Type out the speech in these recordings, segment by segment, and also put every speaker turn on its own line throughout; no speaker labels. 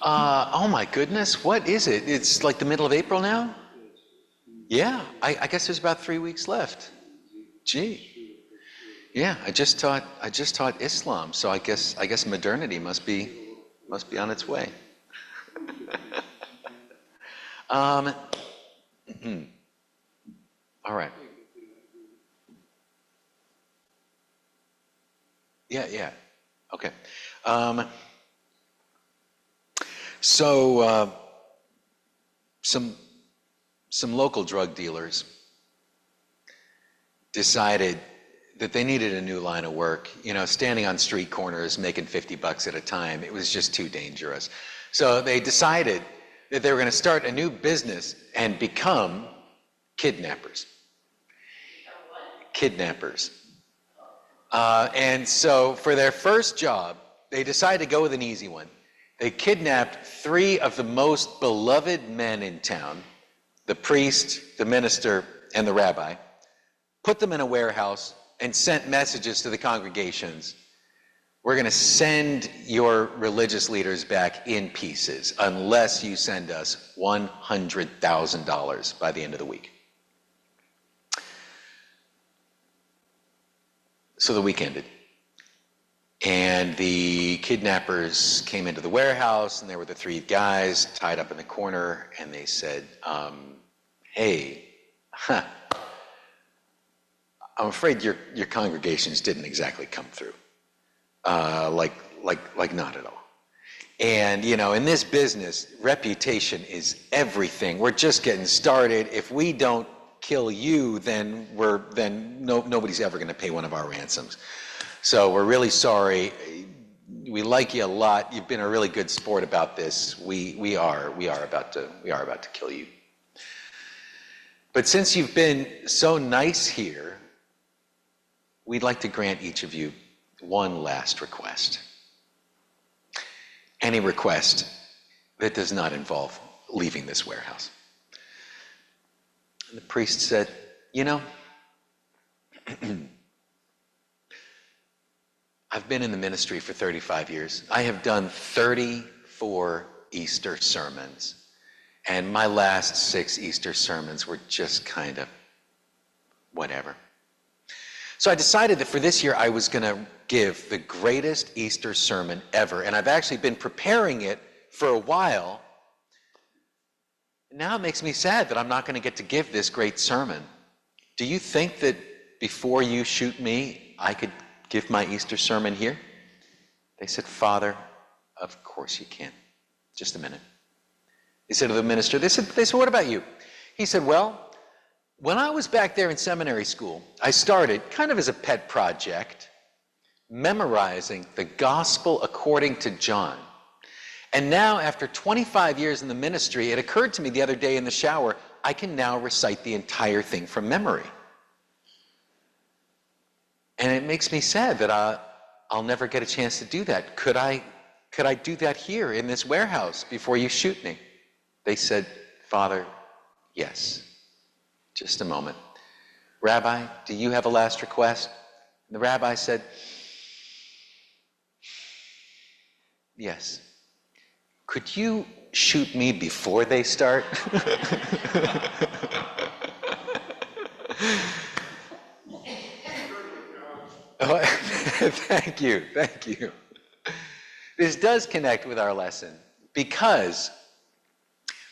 Oh my goodness, what is it? It's like the middle of April now? Yeah, I guess there's about 3 weeks left. Gee. Yeah, I just taught Islam, so I guess modernity must be on its way. Um, all right. Yeah, yeah. Okay. Um, so some some local drug dealers decided that they needed a new line of work. You know, standing on street corners making 50 bucks at a time, it was just too dangerous. So they decided that they were going to start a new business and become kidnappers. Kidnappers. And so for their first job, they decided to go with an easy one. They kidnapped three of the most beloved men in town, the priest, the minister, and the rabbi, put them in a warehouse, and sent messages to the congregations. We're going to send your religious leaders back in pieces unless you send us $100,000 by the end of the week. So the week ended. And the kidnappers came into the warehouse, and there were the three guys tied up in the corner, and they said, hey, I'm afraid your congregations didn't exactly come through. Like not at all. And, you know, in this business, reputation is everything. We're just getting started. If we don't kill you, then nobody's ever going to pay one of our ransoms. So we're really sorry. We like you a lot. You've been a really good sport about this. We are about to kill you. But since you've been so nice here, we'd like to grant each of you one last request. Any request that does not involve leaving this warehouse. And the priest said, you know, I've been in the ministry for 35 years. I have done 34 Easter sermons. And my last 6 Easter sermons were just kind of whatever. So I decided that for this year I was going to give the greatest Easter sermon ever. And I've actually been preparing it for a while. Now it makes me sad that I'm not going to get to give this great sermon. Do you think that before you shoot me, I could give my Easter sermon here? They said, Father, of course you can. Just a minute. He said to the minister, they said, what about you? He said, well, when I was back there in seminary school, I started, kind of as a pet project, memorizing the gospel according to John. And now, after 25 years in the ministry, it occurred to me the other day in the shower, I can now recite the entire thing from memory. And it makes me sad that I'll never get a chance to do that. Could I do that here in this warehouse before you shoot me? They said, Father, yes. Just a moment. Rabbi, do you have a last request? And the rabbi said, yes. Could you shoot me before they start? Oh, thank you. This does connect with our lesson because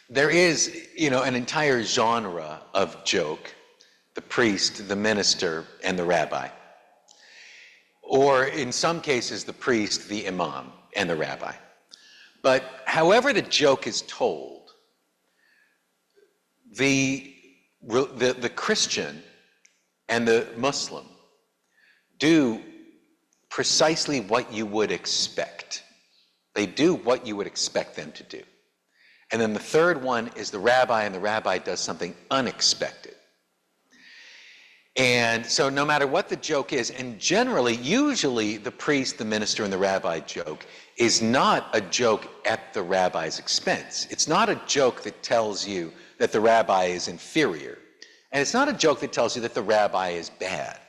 there is, an entire genre of joke, the priest, the minister, and the rabbi. Or in some cases, the priest, the imam, and the rabbi. But however the joke is told, the Christian and the Muslim do precisely what you would expect. They do what you would expect them to do. And then the third one is the rabbi, and the rabbi does something unexpected. And so no matter what the joke is, and usually the priest, the minister, and the rabbi joke is not a joke at the rabbi's expense. It's not a joke that tells you that the rabbi is inferior. And it's not a joke that tells you that the rabbi is bad.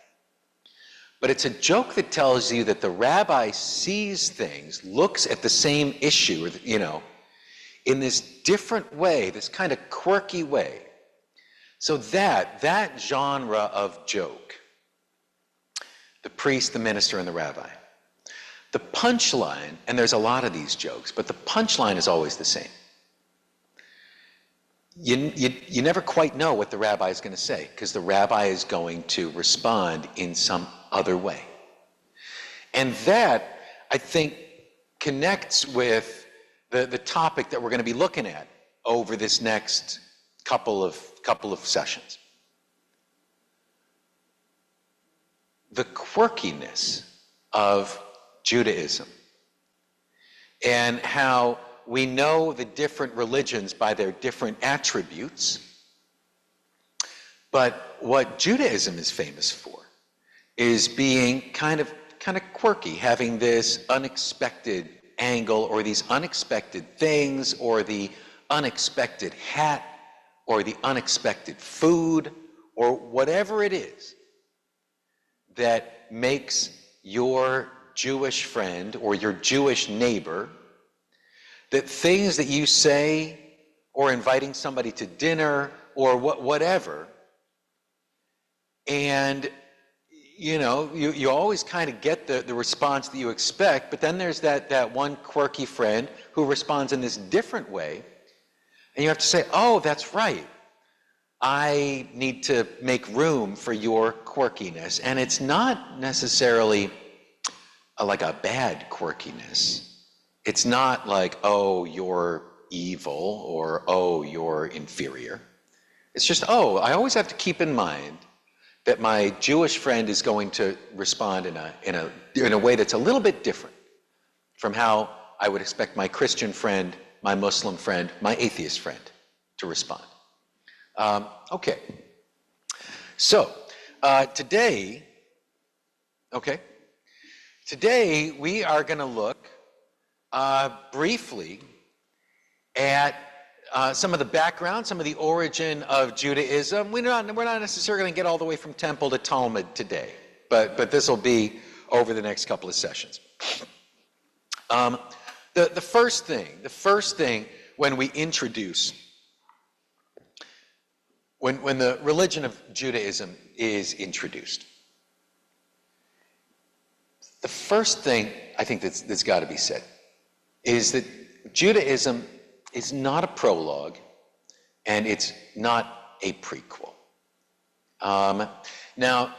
But it's a joke that tells you that the rabbi sees things, looks at the same issue, in this different way, this kind of quirky way. So that genre of joke, the priest, the minister, and the rabbi, the punchline, and there's a lot of these jokes, but the punchline is always the same. You never quite know what the rabbi is going to say, because the rabbi is going to respond in some other way. And that, I think, connects with the topic that we're going to be looking at over this next couple of sessions. The quirkiness of Judaism, and how we know the different religions by their different attributes, but what Judaism is famous for is being kind of quirky, having this unexpected angle, or these unexpected things, or the unexpected hat, or the unexpected food, or whatever it is that makes your Jewish friend or your Jewish neighbor, that things that you say, or inviting somebody to dinner, or whatever, and you always kind of get the response that you expect, but then there's that one quirky friend who responds in this different way, and you have to say, oh, that's right, I need to make room for your quirkiness. And it's not necessarily like a bad quirkiness. It's not like, oh, you're evil, or oh, you're inferior. It's just, oh, I always have to keep in mind that my Jewish friend is going to respond in a way that's a little bit different from how I would expect my Christian friend, my Muslim friend, my atheist friend to respond. Okay. So today we are going to look briefly at some of the background, some of the origin of Judaism. We're not necessarily going to get all the way from Temple to Talmud today, but this will be over the next couple of sessions. The first thing when we introduce, when the religion of Judaism is introduced, the first thing I think that's got to be said is that Judaism is not a prologue, and it's not a prequel. Now,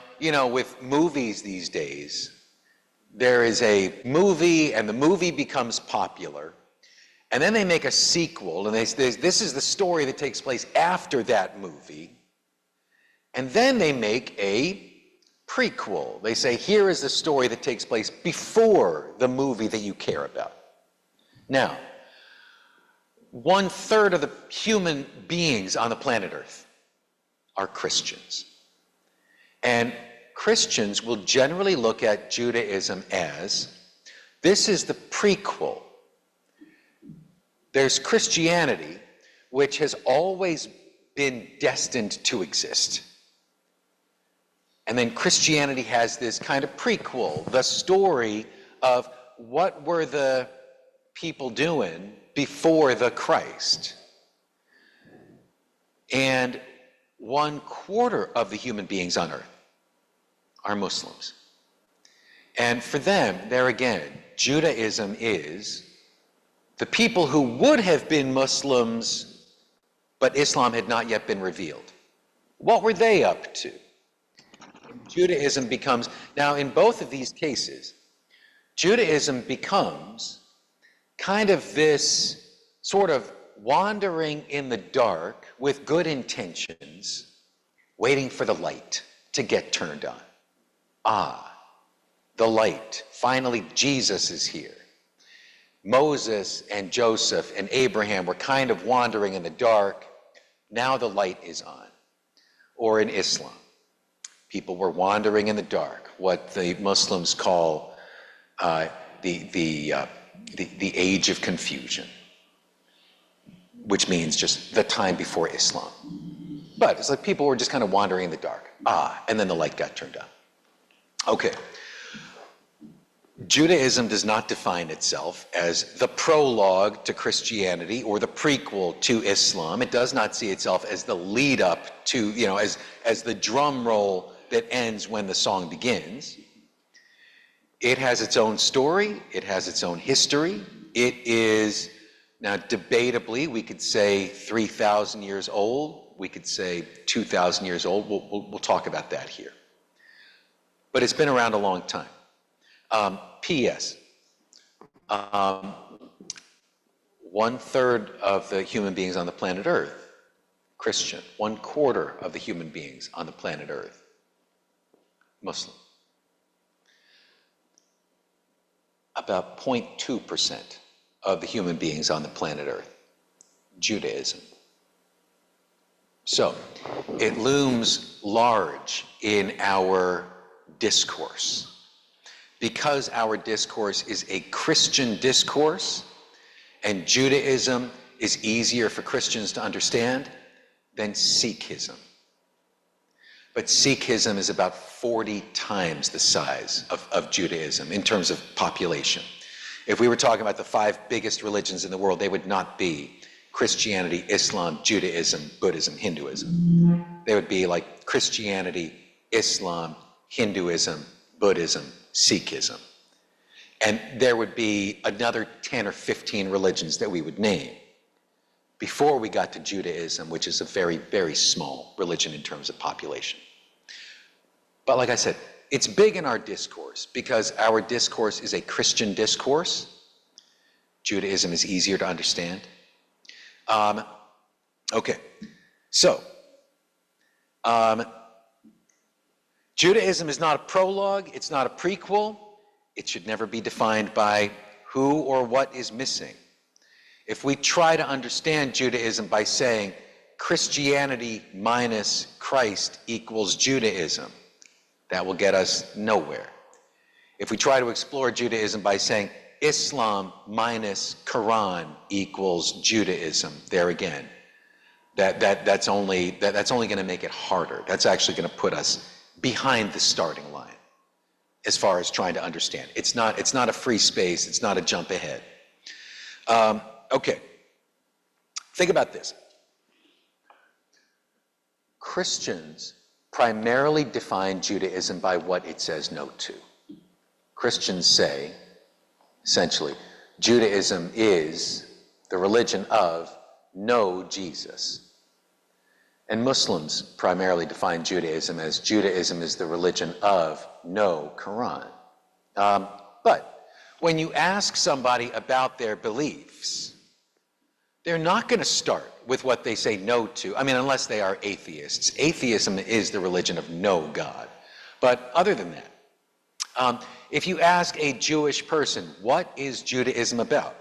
with movies these days, there is a movie, and the movie becomes popular, and then they make a sequel, and this is the story that takes place after that movie, and then they make a prequel. They say, here is the story that takes place before the movie that you care about. Now, 1/3 of the human beings on the planet Earth are Christians. And Christians will generally look at Judaism as, this is the prequel. There's Christianity, which has always been destined to exist. And then Christianity has this kind of prequel, the story of what were the people doing before the Christ. And 1/4 of the human beings on earth are Muslims. And for them, there again, Judaism is the people who would have been Muslims, but Islam had not yet been revealed. What were they up to? Judaism becomes, now in both of these cases, Judaism becomes kind of this sort of wandering in the dark with good intentions, waiting for the light to get turned on. Ah, the light. Finally, Jesus is here. Moses and Joseph and Abraham were kind of wandering in the dark. Now the light is on. Or in Islam, people were wandering in the dark, what the Muslims call the age of confusion, which means just the time before Islam. But it's like people were just kind of wandering in the dark. And then the light got turned on. Okay. Judaism does not define itself as the prologue to Christianity or the prequel to Islam. It does not see itself as the lead up to, as the drum roll that ends when the song begins. It has its own story. It has its own history. It is, now debatably, we could say 3,000 years old. We could say 2,000 years old. We'll talk about that here. But it's been around a long time. P.S. 1/3 of the human beings on the planet Earth, Christian. 1/4 of the human beings on the planet Earth, Muslim. About 0.2% of the human beings on the planet Earth, Judaism. So, it looms large in our discourse. Because our discourse is a Christian discourse, and Judaism is easier for Christians to understand than Sikhism. But Sikhism is about 40 times the size of Judaism in terms of population. If we were talking about the 5 biggest religions in the world, they would not be Christianity, Islam, Judaism, Buddhism, Hinduism. They would be like Christianity, Islam, Hinduism, Buddhism, Sikhism. And there would be another 10 or 15 religions that we would name before we got to Judaism, which is a very, very small religion in terms of population. But like I said, it's big in our discourse because our discourse is a Christian discourse. Judaism is easier to understand. Okay, so Judaism is not a prologue, it's not a prequel. It should never be defined by who or what is missing. If we try to understand Judaism by saying Christianity minus Christ equals Judaism, that will get us nowhere. If we try to explore Judaism by saying Islam minus Quran equals Judaism, there again, that's only going to make it harder. That's actually going to put us behind the starting line as far as trying to understand. It's not a free space. It's not a jump ahead. Okay. Think about this. Christians primarily define Judaism by what it says no to. Christians say, essentially, Judaism is the religion of no Jesus. And Muslims primarily define Judaism as Judaism is the religion of no Quran. But when you ask somebody about their beliefs, they're not going to start with what they say no to. I mean, unless they are atheists. Atheism is the religion of no God. But other than that, if you ask a Jewish person, what is Judaism about?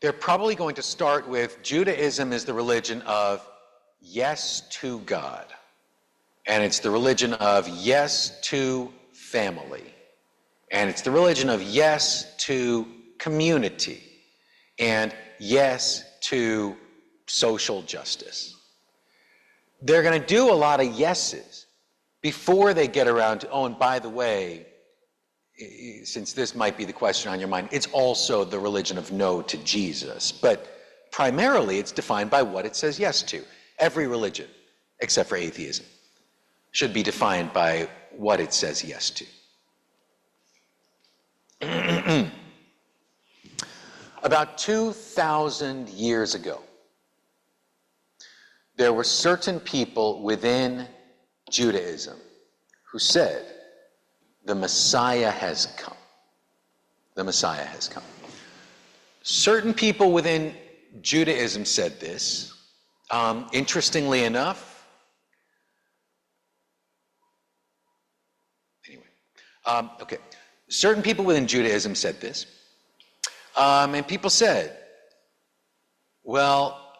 They're probably going to start with Judaism is the religion of yes to God. And it's the religion of yes to family. And it's the religion of yes to community. And yes to social justice. They're going to do a lot of yeses before they get around to, oh, and by the way, since this might be the question on your mind, it's also the religion of no to Jesus. But primarily, it's defined by what it says yes to. Every religion, except for atheism, should be defined by what it says yes to. About 2,000 years ago, there were certain people within Judaism who said, the Messiah has come. The Messiah has come. Certain people within Judaism said this. Interestingly enough, okay. Certain people within Judaism said this. And people said, well,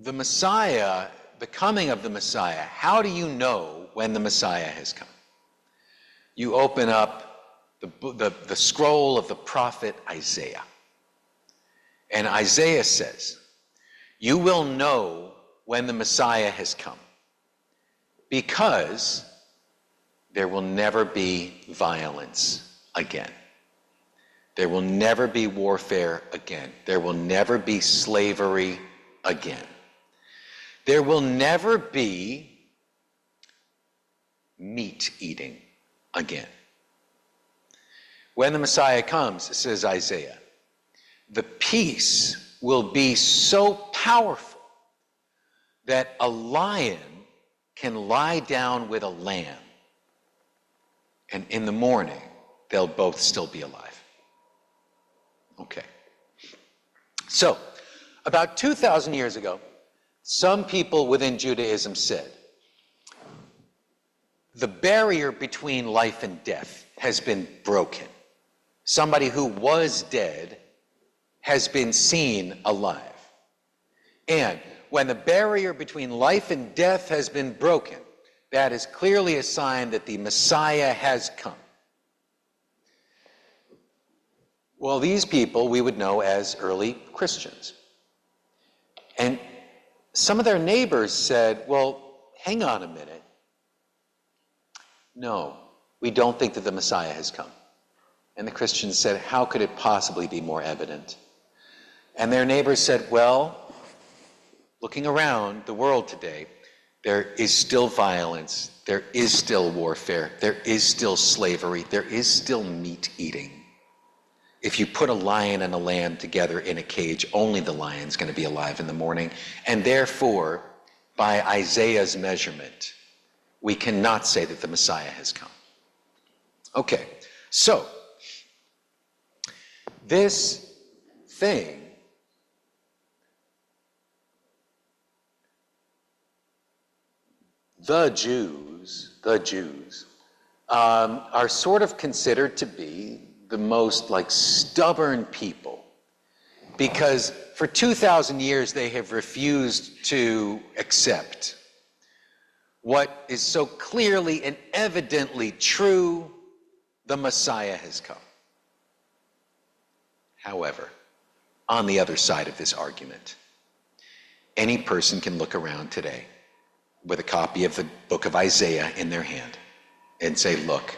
the Messiah, the coming of the Messiah, how do you know when the Messiah has come? You open up the scroll of the prophet Isaiah. And Isaiah says, you will know when the Messiah has come, because there will never be violence again. There will never be warfare again. There will never be slavery again. There will never be meat eating again. When the Messiah comes, says Isaiah, the peace will be so powerful that a lion can lie down with a lamb, and in the morning, they'll both still be alive. Okay. So, about 2,000 years ago, some people within Judaism said, the barrier between life and death has been broken. Somebody who was dead has been seen alive. And when the barrier between life and death has been broken, that is clearly a sign that the Messiah has come. Well, these people we would know as early Christians. And some of their neighbors said, well, hang on a minute. No, we don't think that the Messiah has come. And the Christians said, how could it possibly be more evident? And their neighbors said, well, looking around the world today, there is still violence, there is still warfare, there is still slavery, there is still meat eating. If you put a lion and a lamb together in a cage, only the lion's going to be alive in the morning. And therefore, by Isaiah's measurement, we cannot say that the Messiah has come. Okay, so this thing the Jews are sort of considered to be the most like stubborn people, because for 2,000 years they have refused to accept what is so clearly and evidently true: the Messiah has come. However, on the other side of this argument, any person can look around today with a copy of the book of Isaiah in their hand and say, look,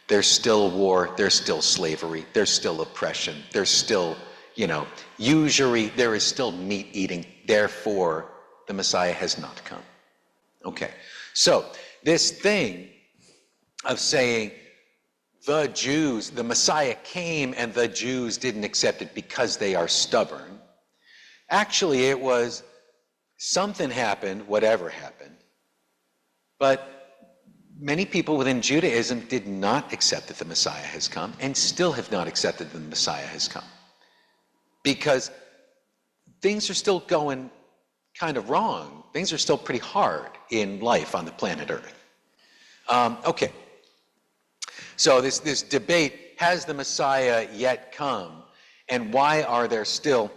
there's still war, there's still slavery, there's still oppression, there's still, usury, there is still meat eating, therefore the Messiah has not come. Okay, so this thing of saying the Messiah came and the Jews didn't accept it because they are stubborn, actually it was something happened, whatever happened, but many people within Judaism did not accept that the Messiah has come and still have not accepted that the Messiah has come, because things are still going kind of wrong. Things are still pretty hard in life on the planet Earth. Okay, so this debate, has the Messiah yet come, and why are there still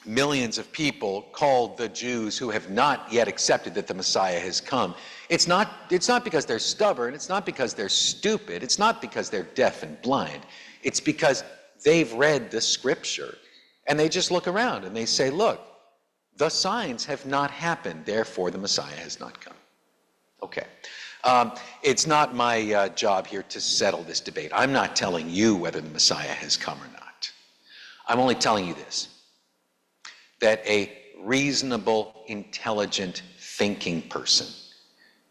millions of people called the Jews who have not yet accepted that the Messiah has come? It's not because they're stubborn, it's not because they're stupid, it's not because they're deaf and blind. It's because they've read the scripture and they just look around and they say, look, the signs have not happened, therefore the Messiah has not come. Okay. It's not my job here to settle this debate. I'm not telling you whether the Messiah has come or not. I'm only telling you this: that a reasonable, intelligent, thinking person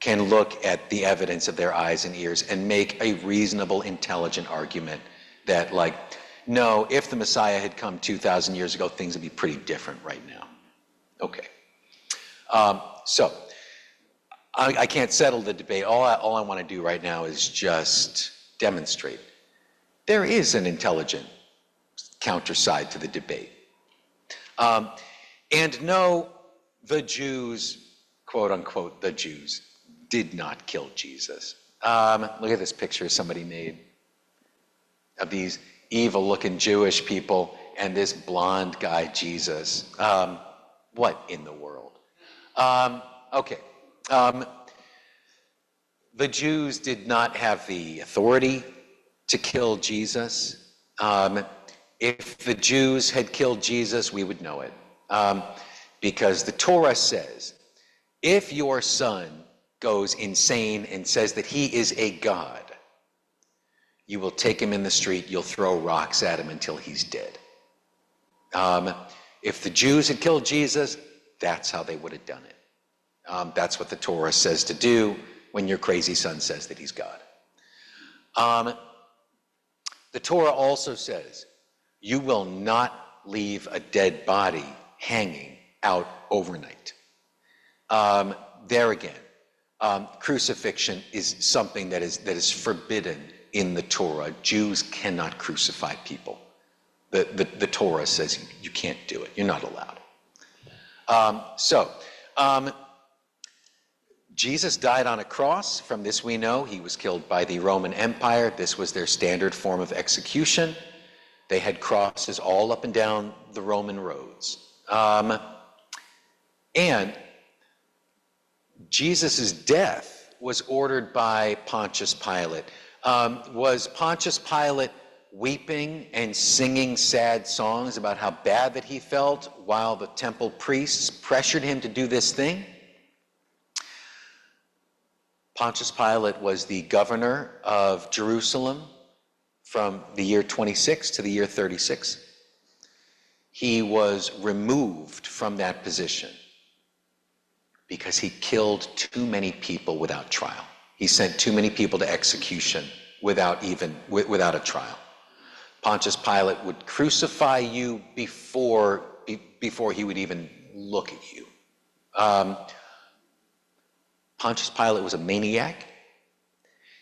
can look at the evidence of their eyes and ears and make a reasonable, intelligent argument that, like, no, if the Messiah had come 2,000 years ago, things would be pretty different right now. Okay. So I can't settle the debate. All I want to do right now is just demonstrate there is an intelligent counter side to the debate. And no, the Jews, quote unquote, the Jews, did not kill Jesus. Look at this picture somebody made of these evil-looking Jewish people and this blonde guy, Jesus. What in the world? Okay. The Jews did not have the authority to kill Jesus. If the Jews had killed Jesus, we would know it. Because the Torah says, if your son goes insane and says that he is a god, you will take him in the street, you'll throw rocks at him until he's dead. If the Jews had killed Jesus, that's how they would have done it. That's what the Torah says to do when your crazy son says that he's God. The Torah also says, you will not leave a dead body hanging out overnight. There again, crucifixion is something that is forbidden in the Torah. Jews cannot crucify people. The Torah says you can't do it. You're not allowed. Jesus died on a cross. From this we know he was killed by the Roman Empire. This was their standard form of execution. They had crosses all up and down the Roman roads. And Jesus' death was ordered by Pontius Pilate. Was Pontius Pilate weeping and singing sad songs about how bad that he felt while the temple priests pressured him to do this thing? Pontius Pilate was the governor of Jerusalem from the year 26 to the year 36. He was removed from that position because he killed too many people without trial. He sent too many people to execution without a trial. Pontius Pilate would crucify you before he would even look at you. Pontius Pilate was a maniac.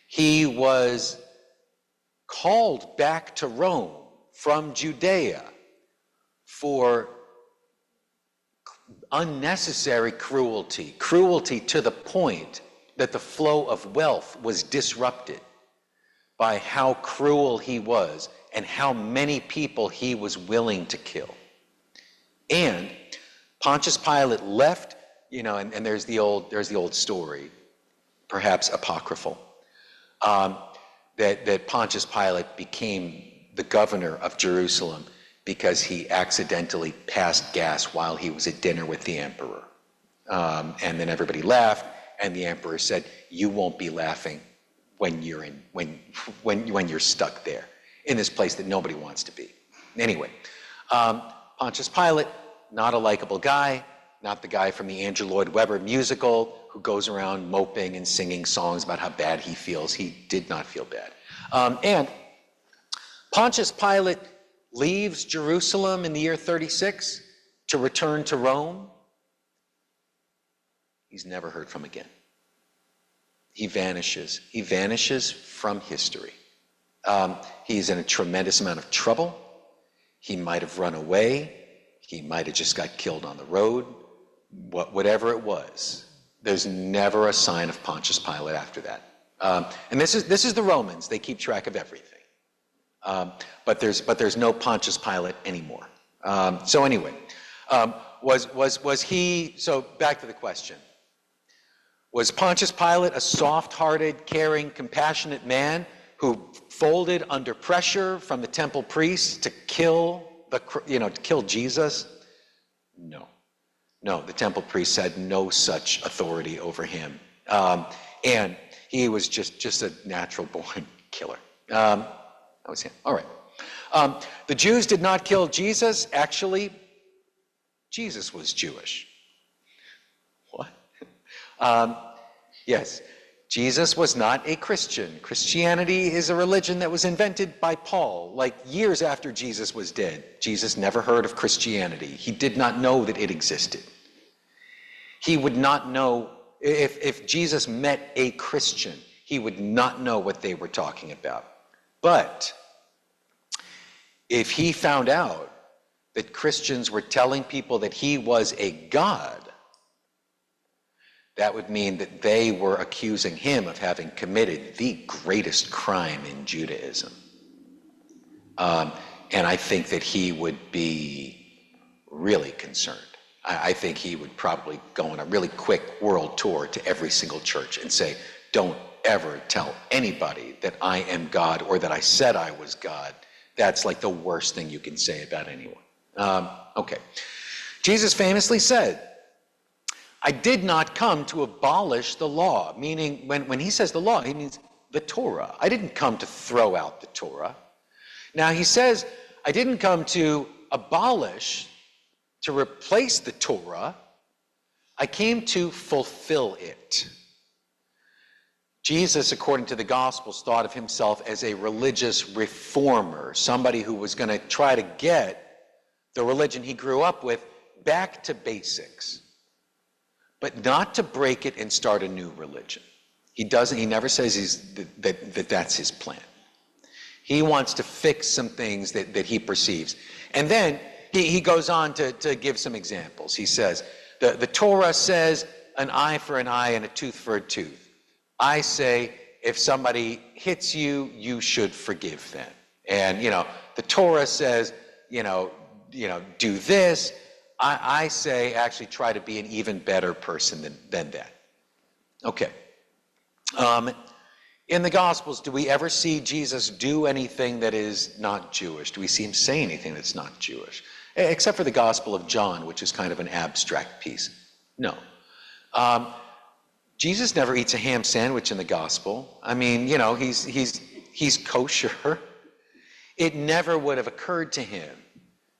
He was called back to Rome from Judea for unnecessary cruelty to the point that the flow of wealth was disrupted by how cruel he was and how many people he was willing to kill. And Pontius Pilate left, and there's the old story, perhaps apocryphal, that Pontius Pilate became the governor of Jerusalem because he accidentally passed gas while he was at dinner with the emperor. And then everybody laughed, and the emperor said, "You won't be laughing when you're stuck there in this place that nobody wants to be." Anyway, Pontius Pilate, not a likable guy, not the guy from the Andrew Lloyd Webber musical who goes around moping and singing songs about how bad he feels. He did not feel bad. And Pontius Pilate leaves Jerusalem in the year 36 to return to Rome. He's never heard from again. He vanishes. He vanishes from history. He's in a tremendous amount of trouble. He might have run away. He might have just got killed on the road. Whatever it was, there's never a sign of Pontius Pilate after that. And this is the Romans. They keep track of everything. But there's no Pontius Pilate anymore. So anyway, was he? So back to the question. Was Pontius Pilate a soft-hearted, caring, compassionate man who folded under pressure from the temple priests to kill Jesus? No. The temple priests had no such authority over him, and he was just a natural-born killer. That was him. All right. The Jews did not kill Jesus. Actually, Jesus was Jewish. What? Yes, Jesus was not a Christian. Christianity is a religion that was invented by Paul, like years after Jesus was dead. Jesus never heard of Christianity. He did not know that it existed. He would not know, if Jesus met a Christian, he would not know what they were talking about. But if he found out that Christians were telling people that he was a god, that would mean that they were accusing him of having committed the greatest crime in Judaism. And I think that he would be really concerned. I think he would probably go on a really quick world tour to every single church and say, "Don't ever tell anybody that I am God or that I said I was God." That's like the worst thing you can say about anyone. Okay. Jesus famously said, I did not come to abolish the law, meaning when he says the law, he means the Torah. I didn't come to throw out the Torah. Now he says, I didn't come to abolish, to replace the Torah. I came to fulfill it. Jesus, according to the Gospels, thought of himself as a religious reformer, somebody who was going to try to get the religion he grew up with back to basics, but not to break it and start a new religion. He never says that's his plan. He wants to fix some things that he perceives. And then he goes on to give some examples. He says, the Torah says an eye for an eye and a tooth for a tooth. I say, if somebody hits you, you should forgive them. And, the Torah says, do this. I say, actually try to be an even better person than that. Okay. In the Gospels, do we ever see Jesus do anything that is not Jewish? Do we see him say anything that's not Jewish? Except for the Gospel of John, which is kind of an abstract piece. No. Jesus never eats a ham sandwich in the Gospel. I mean, he's kosher. It never would have occurred to him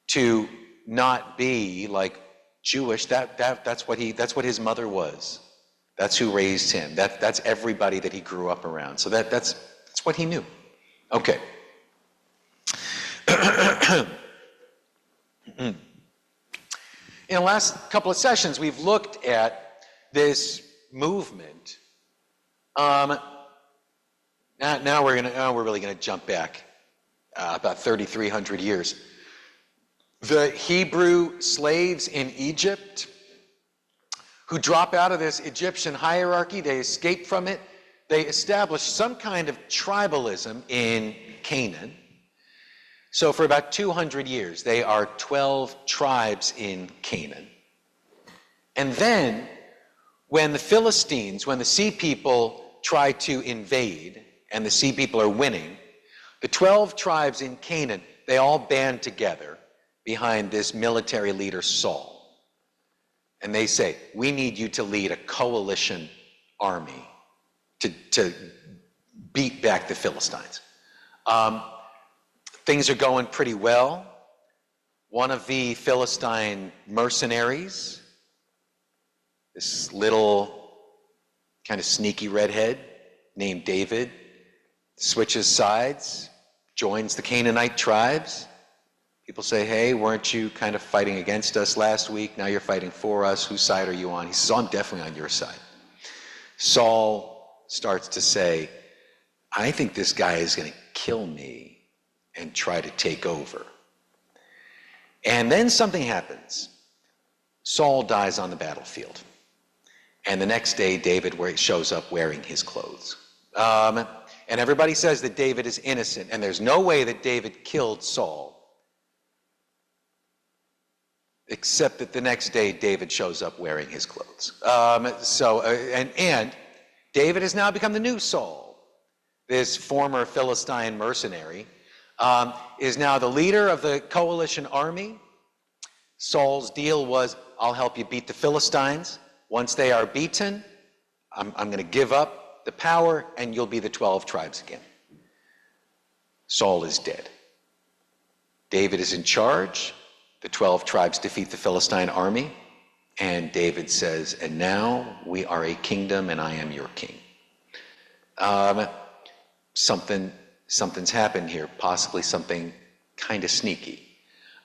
to not be like Jewish. That's what his mother was. That's who raised him. That's everybody that he grew up around. So that's what he knew. Okay. In the last couple of sessions, we've looked at this movement. Now we're really gonna jump back about 3,300 years. The Hebrew slaves in Egypt who drop out of this Egyptian hierarchy, they escape from it, they establish some kind of tribalism in Canaan. So for about 200 years, they are 12 tribes in Canaan. And then, when the Philistines, when the Sea People try to invade, and the Sea People are winning, the 12 tribes in Canaan, they all band together behind this military leader, Saul. And they say, we need you to lead a coalition army to beat back the Philistines. Things are going pretty well. One of the Philistine mercenaries, this little kind of sneaky redhead named David, switches sides, joins the Canaanite tribes. People say, hey, weren't you kind of fighting against us last week? Now you're fighting for us. Whose side are you on? He says, oh, I'm definitely on your side. Saul starts to say, I think this guy is going to kill me and try to take over. And then something happens. Saul dies on the battlefield. And the next day, David shows up wearing his clothes. And everybody says that David is innocent, and there's no way that David killed Saul, except that the next day, David shows up wearing his clothes. And David has now become the new Saul. This former Philistine mercenary is now the leader of the coalition army. Saul's deal was, I'll help you beat the Philistines. Once they are beaten, I'm going to give up the power, and you'll be the 12 tribes again. Saul is dead. David is in charge. The 12 tribes defeat the Philistine army. And David says, and now we are a kingdom, and I am your king. Something's happened here, possibly something kind of sneaky.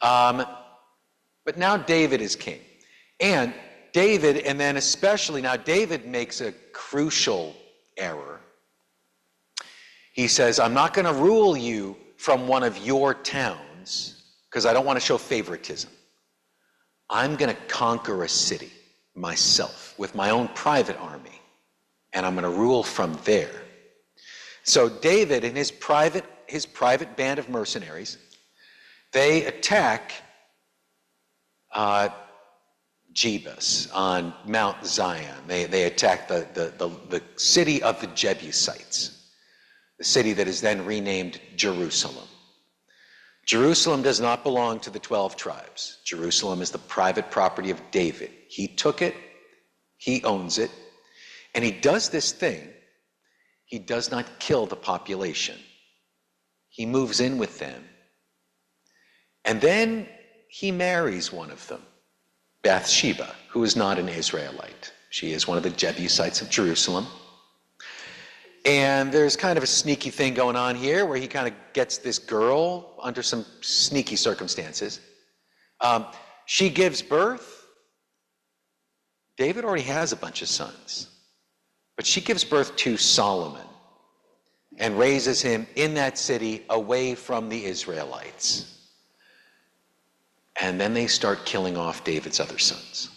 But now David is king. And then especially now, David makes a crucial error. He says, I'm not going to rule you from one of your towns because I don't want to show favoritism. I'm going to conquer a city myself with my own private army, and I'm going to rule from there. So David and his private band of mercenaries, they attack Jebus on Mount Zion. They attack the city of the Jebusites, the city that is then renamed Jerusalem. Jerusalem does not belong to the 12 tribes. Jerusalem is the private property of David. He took it, He owns it. And he does this thing. He does not kill the population. He moves in with them. And then he marries one of them, Bathsheba, who is not an Israelite. She is one of the Jebusites of Jerusalem. And there's kind of a sneaky thing going on here where he kind of gets this girl under some sneaky circumstances. She gives birth. David already has a bunch of sons. But she gives birth to Solomon and raises him in that city away from the Israelites. And then they start killing off David's other sons.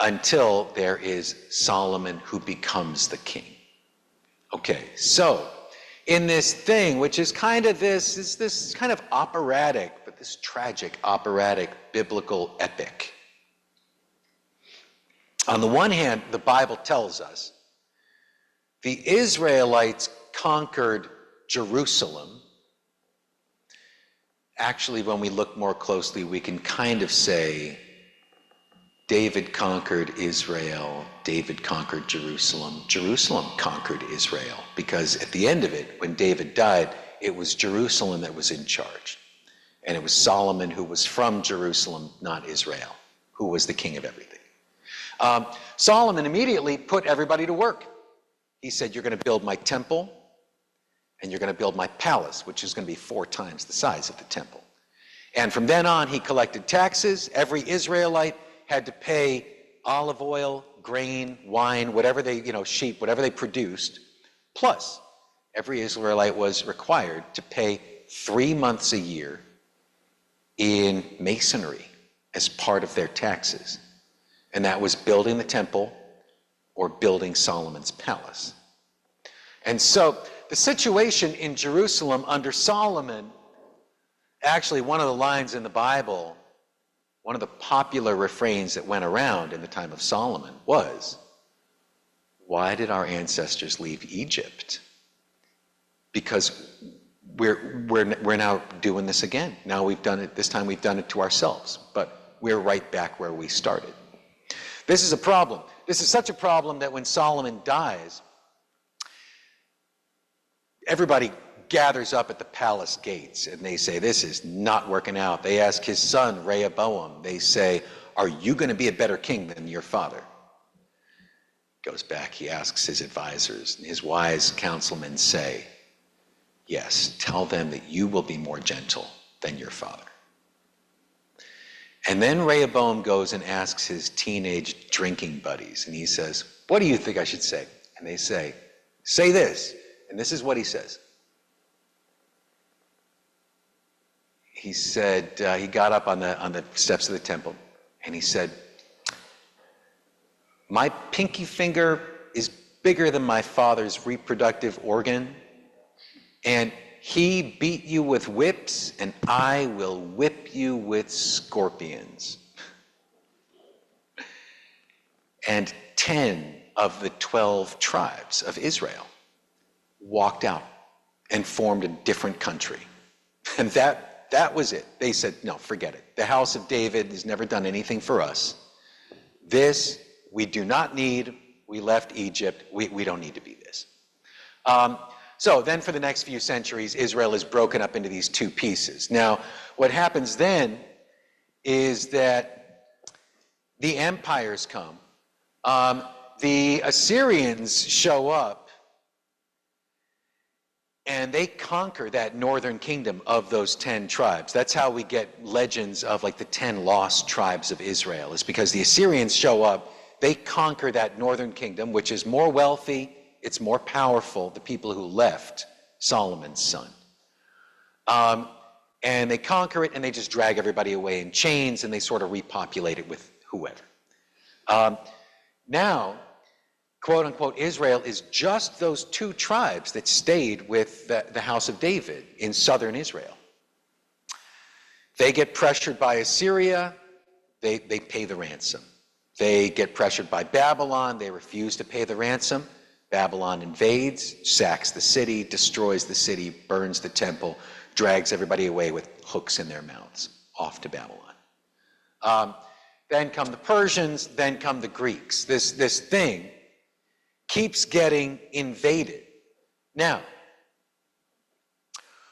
Until there is Solomon who becomes the king. Okay, so in this thing, which is kind of this kind of operatic, but this tragic operatic biblical epic. On the one hand, the Bible tells us the Israelites conquered Jerusalem. Actually, when we look more closely, we can kind of say David conquered Israel, David conquered Jerusalem, Jerusalem conquered Israel, because at the end of it, when David died, it was Jerusalem that was in charge. And it was Solomon, who was from Jerusalem, not Israel, who was the king of everything. Solomon immediately put everybody to work. He said, you're going to build my temple, and you're going to build my palace, which is going to be 4 times the size of the temple. And from then on, he collected taxes. Every Israelite had to pay olive oil, grain, wine, whatever they, sheep, whatever they produced. Plus, every Israelite was required to pay 3 months a year in masonry as part of their taxes. And that was building the temple or building Solomon's palace. And so the situation in Jerusalem under Solomon, actually one of the lines in the Bible, one of the popular refrains that went around in the time of Solomon was, why did our ancestors leave Egypt? Because we're now doing this again. Now we've done it, this time we've done it to ourselves, but we're right back where we started. This is a problem. This is such a problem that when Solomon dies, everybody gathers up at the palace gates and they say, this is not working out. They ask his son, Rehoboam, they say, are you going to be a better king than your father? Goes back, he asks his advisors, and his wise councilmen say, yes, tell them that you will be more gentle than your father. And then Rehoboam goes and asks his teenage drinking buddies, and he says, what do you think I should say? And they say this. And this is what he says. He said, he got up on the steps of the temple, and he said, my pinky finger is bigger than my father's reproductive organ, and he beat you with whips, and I will whip you with scorpions. And 10 of the 12 tribes of Israel walked out and formed a different country. And that was it. They said, no, forget it. The house of David has never done anything for us. This we do not need. We left Egypt. We don't need to be this. So then for the next few centuries, Israel is broken up into these 2 pieces. Now, what happens then is that the empires come. The Assyrians show up, and they conquer that northern kingdom of those 10 tribes. That's how we get legends of like the 10 lost tribes of Israel, is because the Assyrians show up, they conquer that northern kingdom, which is more wealthy, it's more powerful, the people who left Solomon's son. And they conquer it, and they just drag everybody away in chains, and they sort of repopulate it with whoever. Now, quote unquote, Israel is just those 2 tribes that stayed with the house of David in southern Israel. They get pressured by Assyria, they pay the ransom. They get pressured by Babylon, they refuse to pay the ransom. Babylon invades, sacks the city, destroys the city, burns the temple, drags everybody away with hooks in their mouths, off to Babylon. then come the Persians, then come the Greeks. This thing keeps getting invaded. Now,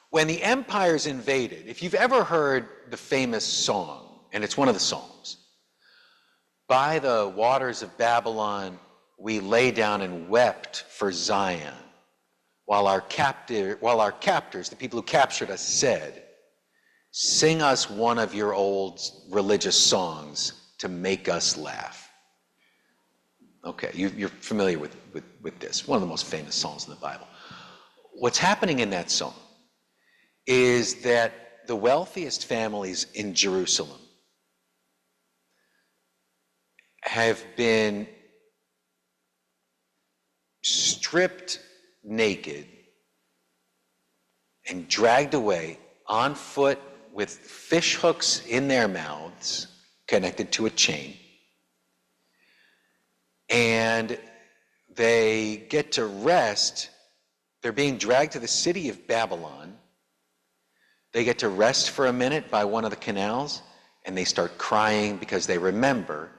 when the empire's invaded, if you've ever heard the famous song, and it's one of the Psalms, by the waters of Babylon, we lay down and wept for Zion, while our captors, the people who captured us, said, sing us one of your old religious songs to make us laugh. Okay, you're familiar with this, one of the most famous songs in the Bible. What's happening in that song is that the wealthiest families in Jerusalem have been stripped naked and dragged away on foot with fish hooks in their mouths connected to a chain. And they get to rest. They're being dragged to the city of Babylon. They get to rest for a minute by one of the canals, and they start crying because they remember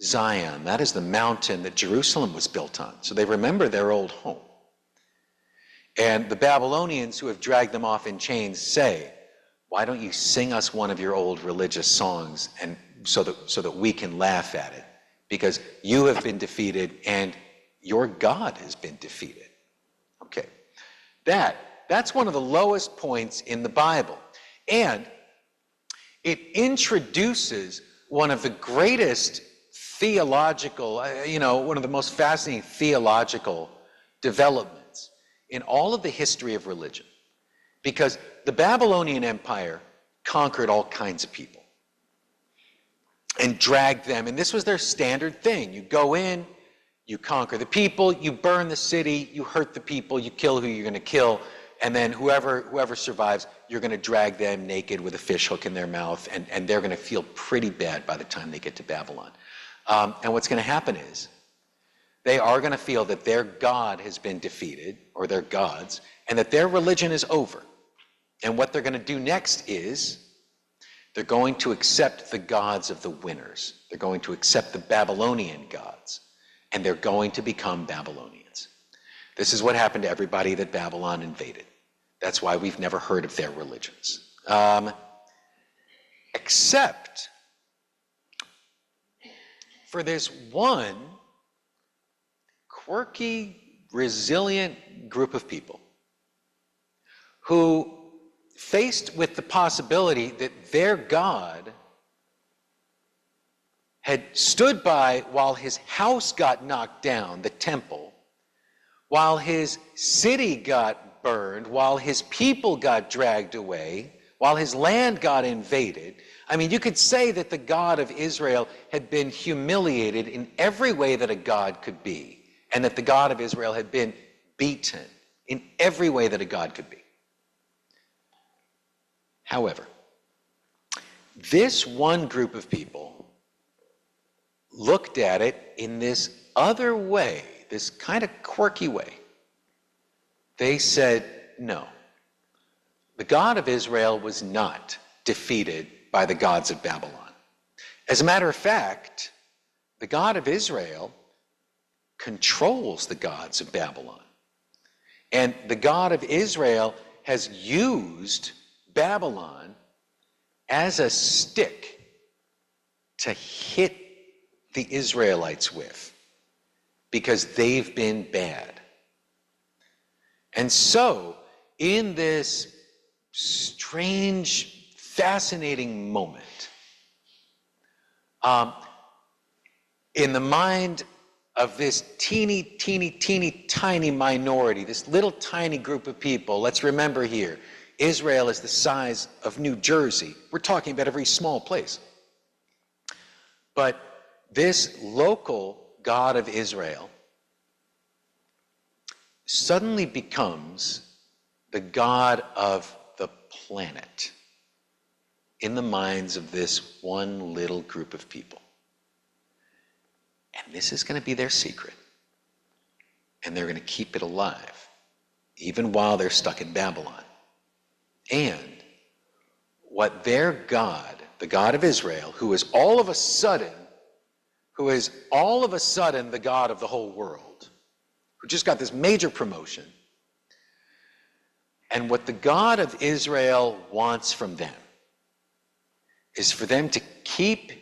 Zion. That is the mountain that Jerusalem was built on. So they remember their old home. And the Babylonians who have dragged them off in chains say, why don't you sing us one of your old religious songs and so that we can laugh at it? Because you have been defeated and your God has been defeated. Okay. That's one of the lowest points in the Bible. And it introduces one of the greatest theological, one of the most fascinating theological developments in all of the history of religion. Because the Babylonian Empire conquered all kinds of people and dragged them. And this was their standard thing. You go in, you conquer the people, you burn the city, you hurt the people, you kill who you're going to kill, and then whoever survives, you're going to drag them naked with a fish hook in their mouth, and they're going to feel pretty bad by the time they get to Babylon. And what's going to happen is they are going to feel that their God has been defeated, or their gods, and that their religion is over. And what they're going to do next is they're going to accept the gods of the winners. They're going to accept the Babylonian gods, and they're going to become Babylonians. This is what happened to everybody that Babylon invaded. That's why we've never heard of their religions. Except for this one quirky, resilient group of people who, faced with the possibility that their God had stood by while his house got knocked down, the temple, while his city got burned, while his people got dragged away, while his land got invaded. I mean, you could say that the God of Israel had been humiliated in every way that a God could be, and that the God of Israel had been beaten in every way that a God could be. However, this one group of people looked at it in this other way, this kind of quirky way. They said, no, the God of Israel was not defeated by the gods of Babylon. As a matter of fact, the God of Israel controls the gods of Babylon. And the God of Israel has used Babylon as a stick to hit the Israelites with, because they've been bad. And so, in this strange, fascinating moment, in the mind of this teeny, tiny minority, this little tiny group of people, let's remember here, Israel is the size of New Jersey. We're talking about a very small place. But this local God of Israel suddenly becomes the God of the planet in the minds of this one little group of people. And this is going to be their secret. And they're going to keep it alive, even while they're stuck in Babylon. And what their God, the God of Israel, who is all of a sudden who is all of a sudden the God of the whole world, who just got this major promotion. And what the God of Israel wants from them is for them to keep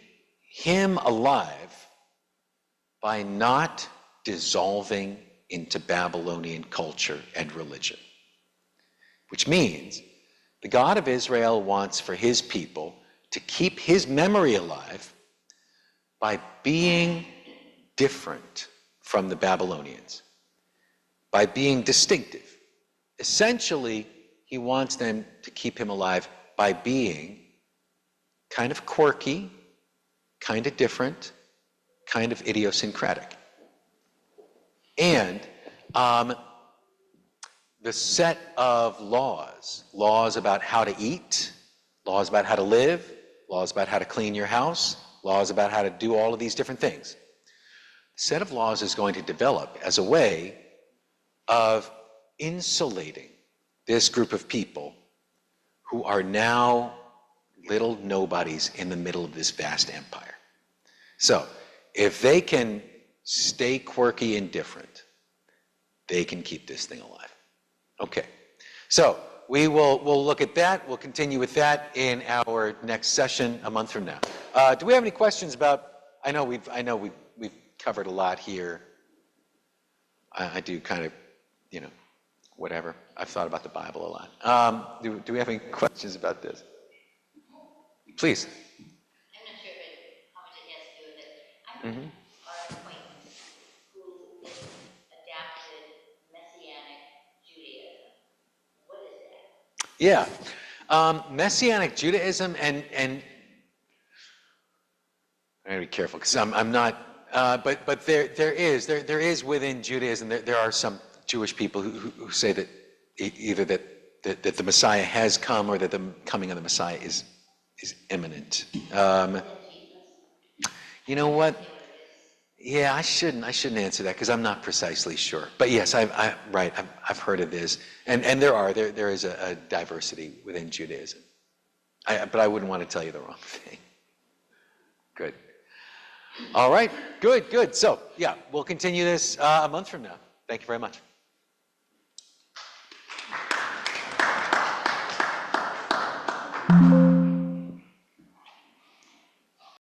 him alive by not dissolving into Babylonian culture and religion. Which means the God of Israel wants for his people to keep his memory alive by being different from the Babylonians, by being distinctive. Essentially, he wants them to keep him alive by being kind of quirky, kind of different, kind of idiosyncratic. And the set of laws about how to eat, laws about how to live, laws about how to clean your house, laws about how to do all of these different things. The set of laws is going to develop as a way of insulating this group of people who are now little nobodies in the middle of this vast empire. So, if they can stay quirky and different, they can keep this thing alive. Okay, so we'll look at that. We'll continue with that in our next session a month from now. Do we have any questions about? I know we've covered a lot here. I do kind of, whatever. I've thought about the Bible a lot. Do we have any questions about this? Please.
I'm not sure how much it has to do with it. I have an acquaintance who has adapted Messianic Judaism. What is that?
Yeah. Messianic Judaism and I'm going to be careful because I'm not, but there is within Judaism, there are some Jewish people who say that either that the Messiah has come or that the coming of the Messiah is imminent. You know what? Yeah, I shouldn't answer that because I'm not precisely sure. But yes, I've heard of this, and there is a diversity within Judaism. But I wouldn't want to tell you the wrong thing. Good. All right. Good. So yeah, we'll continue this a month from now. Thank you very much.